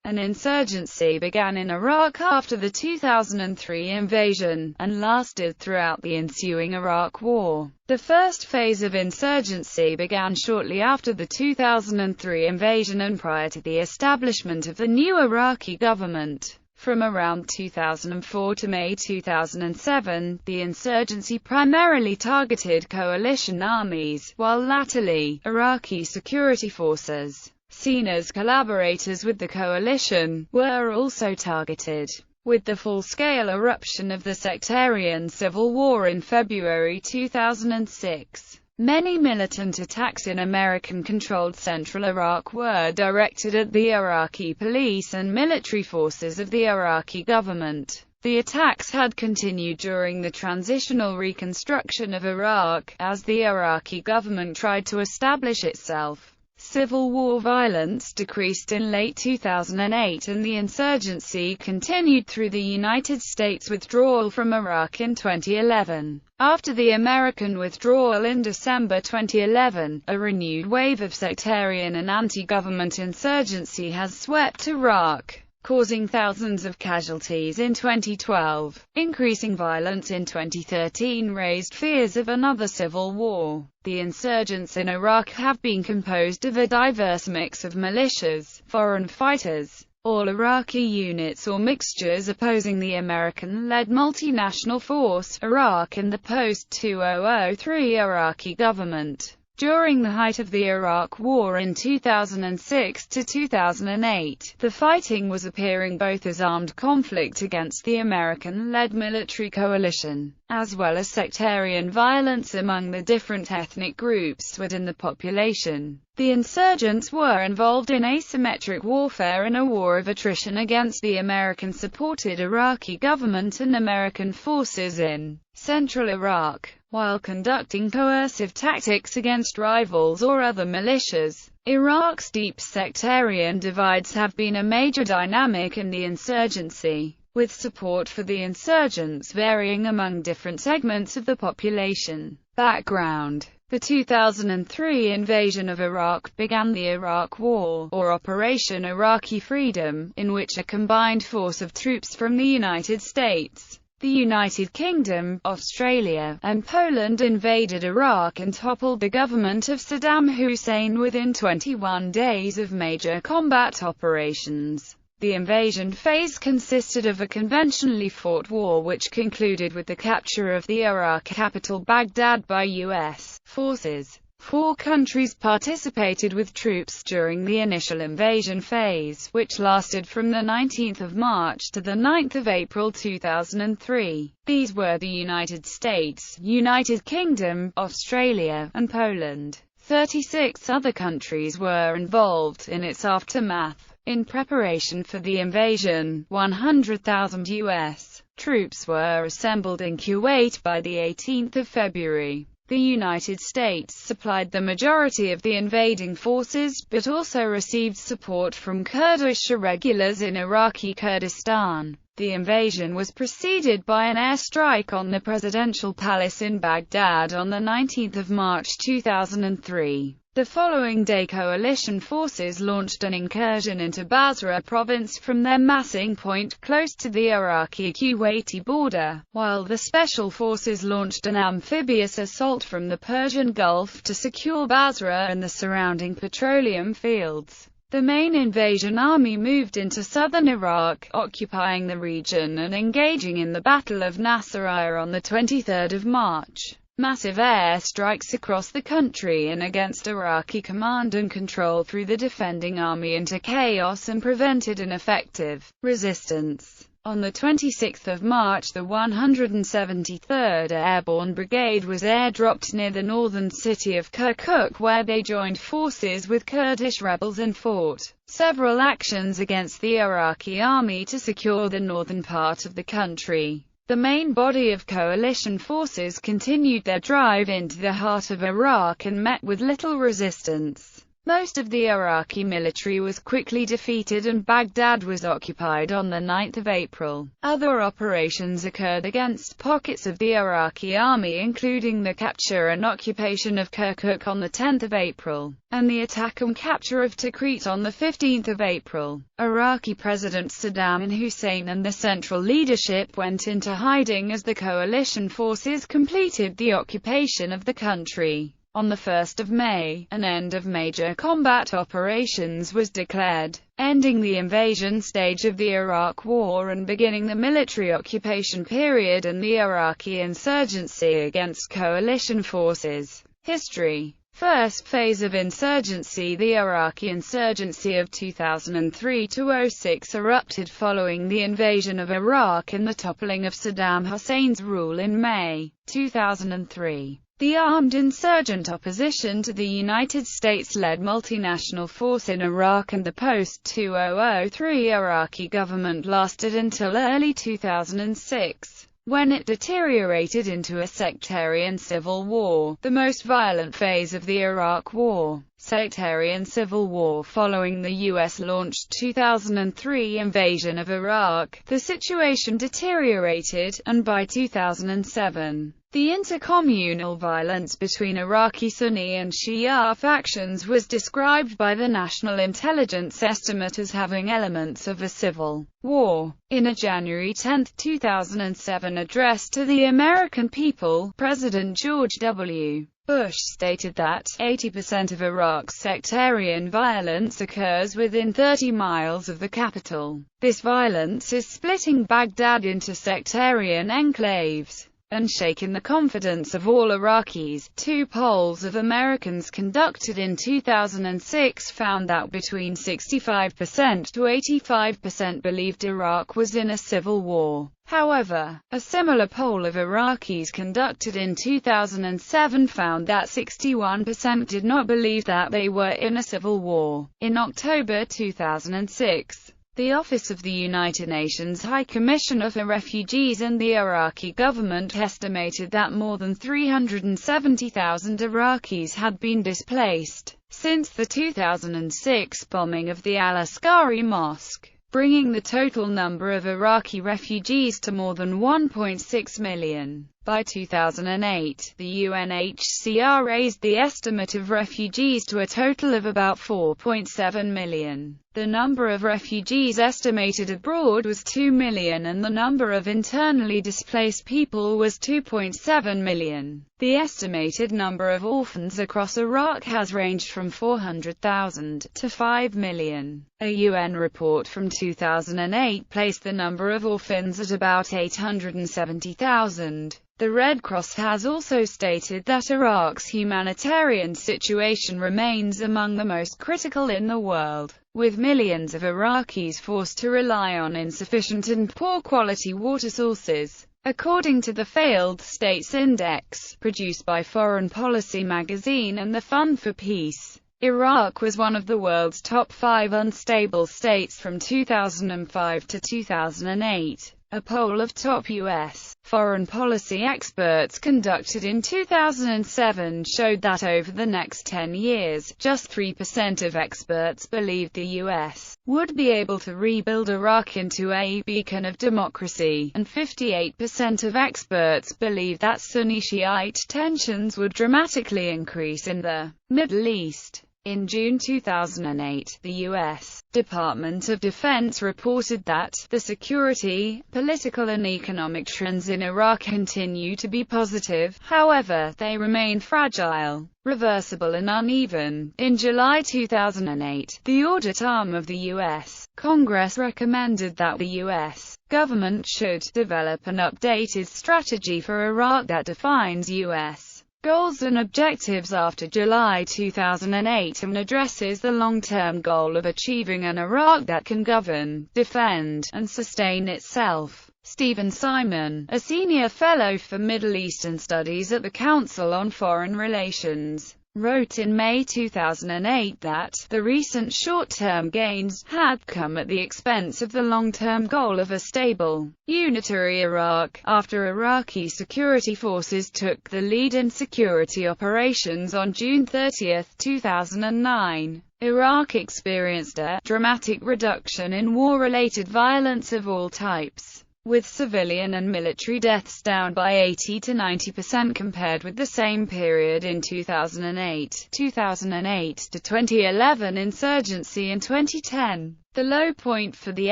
An insurgency began in Iraq after the 2003 invasion, and lasted throughout the ensuing Iraq War. The first phase of insurgency began shortly after the 2003 invasion and prior to the establishment of the new Iraqi government. From around 2004 to May 2007, the insurgency primarily targeted coalition armies, while latterly, Iraqi security forces, seen as collaborators with the coalition, were also targeted. With the full-scale eruption of the Sectarian Civil War in February 2006, many militant attacks in American-controlled central Iraq were directed at the Iraqi police and military forces of the Iraqi government. The attacks had continued during the transitional reconstruction of Iraq, as the Iraqi government tried to establish itself. Civil war violence decreased in late 2008 and the insurgency continued through the United States withdrawal from Iraq in 2011. After the American withdrawal in December 2011, a renewed wave of sectarian and anti-government insurgency has swept Iraq, causing thousands of casualties in 2012. Increasing violence in 2013 raised fears of another civil war. The insurgents in Iraq have been composed of a diverse mix of militias, foreign fighters, all Iraqi units or mixtures opposing the American-led multinational force, Iraq and the post-2003 Iraqi government. During the height of the Iraq War in 2006 to 2008, the fighting was appearing both as armed conflict against the American-led military coalition, as well as sectarian violence among the different ethnic groups within the population. The insurgents were involved in asymmetric warfare in a war of attrition against the American-supported Iraqi government and American forces in central Iraq, while conducting coercive tactics against rivals or other militias. Iraq's deep sectarian divides have been a major dynamic in the insurgency, with support for the insurgents varying among different segments of the population. Background: the 2003 invasion of Iraq began the Iraq War, or Operation Iraqi Freedom, in which a combined force of troops from the United States, the United Kingdom, Australia, and Poland invaded Iraq and toppled the government of Saddam Hussein within 21 days of major combat operations. The invasion phase consisted of a conventionally fought war which concluded with the capture of the Iraq capital Baghdad by U.S. forces. 4 countries participated with troops during the initial invasion phase, which lasted from the 19th of March to the 9th of April 2003. These were the United States, United Kingdom, Australia, and Poland. 36 other countries were involved in its aftermath. In preparation for the invasion, 100,000 U.S. troops were assembled in Kuwait by the 18th of February. The United States supplied the majority of the invading forces, but also received support from Kurdish irregulars in Iraqi Kurdistan. The invasion was preceded by an airstrike on the presidential palace in Baghdad on the 19th of March 2003. The following day coalition forces launched an incursion into Basra province from their massing point close to the Iraqi-Kuwaiti border, while the special forces launched an amphibious assault from the Persian Gulf to secure Basra and the surrounding petroleum fields. The main invasion army moved into southern Iraq, occupying the region and engaging in the Battle of Nasiriyah on the 23rd of March. Massive airstrikes across the country and against Iraqi command and control threw the defending army into chaos and prevented an effective resistance. On the 26th of March, the 173rd Airborne Brigade was airdropped near the northern city of Kirkuk, where they joined forces with Kurdish rebels and fought several actions against the Iraqi army to secure the northern part of the country. The main body of coalition forces continued their drive into the heart of Iraq and met with little resistance. Most of the Iraqi military was quickly defeated and Baghdad was occupied on 9 April. Other operations occurred against pockets of the Iraqi army, including the capture and occupation of Kirkuk on 10 April, and the attack and capture of Tikrit on 15 April. Iraqi President Saddam Hussein and the central leadership went into hiding as the coalition forces completed the occupation of the country. On 1 May, an end of major combat operations was declared, ending the invasion stage of the Iraq War and beginning the military occupation period and the Iraqi insurgency against coalition forces. History. First phase of insurgency. The Iraqi insurgency of 2003–06 erupted following the invasion of Iraq and the toppling of Saddam Hussein's rule in May 2003. The armed insurgent opposition to the United States-led multinational force in Iraq and the post-2003 Iraqi government lasted until early 2006, when it deteriorated into a sectarian civil war, the most violent phase of the Iraq War. Sectarian Civil War. Following the U.S.-launched 2003 invasion of Iraq, the situation deteriorated, and by 2007, the intercommunal violence between Iraqi Sunni and Shia factions was described by the National Intelligence Estimate as having elements of a civil war. In a January 10, 2007 address to the American people, President George W. Bush stated that 80% of Iraq's sectarian violence occurs within 30 miles of the capital. This violence is splitting Baghdad into sectarian enclaves and shaken the confidence of all Iraqis. 2 polls of Americans conducted in 2006 found that between 65% to 85% believed Iraq was in a civil war. However, a similar poll of Iraqis conducted in 2007 found that 61% did not believe that they were in a civil war. In October 2006, the Office of the United Nations High Commissioner for Refugees and the Iraqi government estimated that more than 370,000 Iraqis had been displaced since the 2006 bombing of the Al-Askari Mosque, bringing the total number of Iraqi refugees to more than 1.6 million. By 2008, the UNHCR raised the estimate of refugees to a total of about 4.7 million. The number of refugees estimated abroad was 2 million and the number of internally displaced people was 2.7 million. The estimated number of orphans across Iraq has ranged from 400,000 to 5 million. A UN report from 2008 placed the number of orphans at about 870,000. The Red Cross has also stated that Iraq's humanitarian situation remains among the most critical in the world, with millions of Iraqis forced to rely on insufficient and poor-quality water sources. According to the Failed States Index, produced by Foreign Policy magazine and the Fund for Peace, Iraq was one of the world's top 5 unstable states from 2005 to 2008. A poll of top U.S. foreign policy experts conducted in 2007 showed that over the next 10 years, just 3% of experts believed the U.S. would be able to rebuild Iraq into a beacon of democracy, and 58% of experts believed that Sunni-Shiite tensions would dramatically increase in the Middle East. In June 2008, the U.S. Department of Defense reported that the security, political and economic trends in Iraq continue to be positive, however, they remain fragile, reversible and uneven. In July 2008, the audit arm of the U.S. Congress recommended that the U.S. government should develop an updated strategy for Iraq that defines U.S. goals and objectives after July 2008 and addresses the long-term goal of achieving an Iraq that can govern, defend, and sustain itself. Stephen Simon, a senior fellow for Middle Eastern Studies at the Council on Foreign Relations, wrote in May 2008 that the recent short-term gains had come at the expense of the long-term goal of a stable, unitary Iraq. After Iraqi security forces took the lead in security operations on June 30, 2009, Iraq experienced a dramatic reduction in war-related violence of all types, with civilian and military deaths down by 80 to 90% compared with the same period in 2008. 2008 to 2011 insurgency in 2010. The low point for the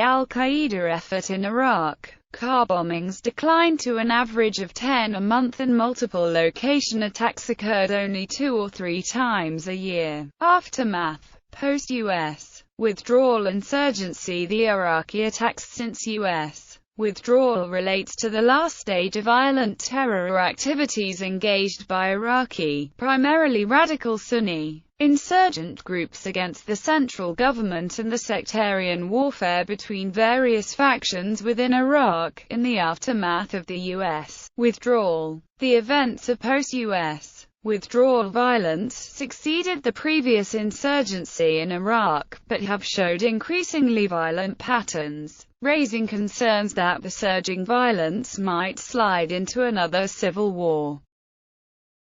al-Qaeda effort in Iraq. Car bombings declined to an average of 10 a month and multiple location attacks occurred only 2 or 3 times a year. Aftermath. Post-U.S. withdrawal insurgency. The Iraqi attacks since U.S. withdrawal relates to the last stage of violent terror activities engaged by Iraqi, primarily radical Sunni, insurgent groups against the central government and the sectarian warfare between various factions within Iraq, in the aftermath of the U.S. withdrawal. The events of post-U.S. withdrawal violence succeeded the previous insurgency in Iraq, but have showed increasingly violent patterns, raising concerns that the surging violence might slide into another civil war.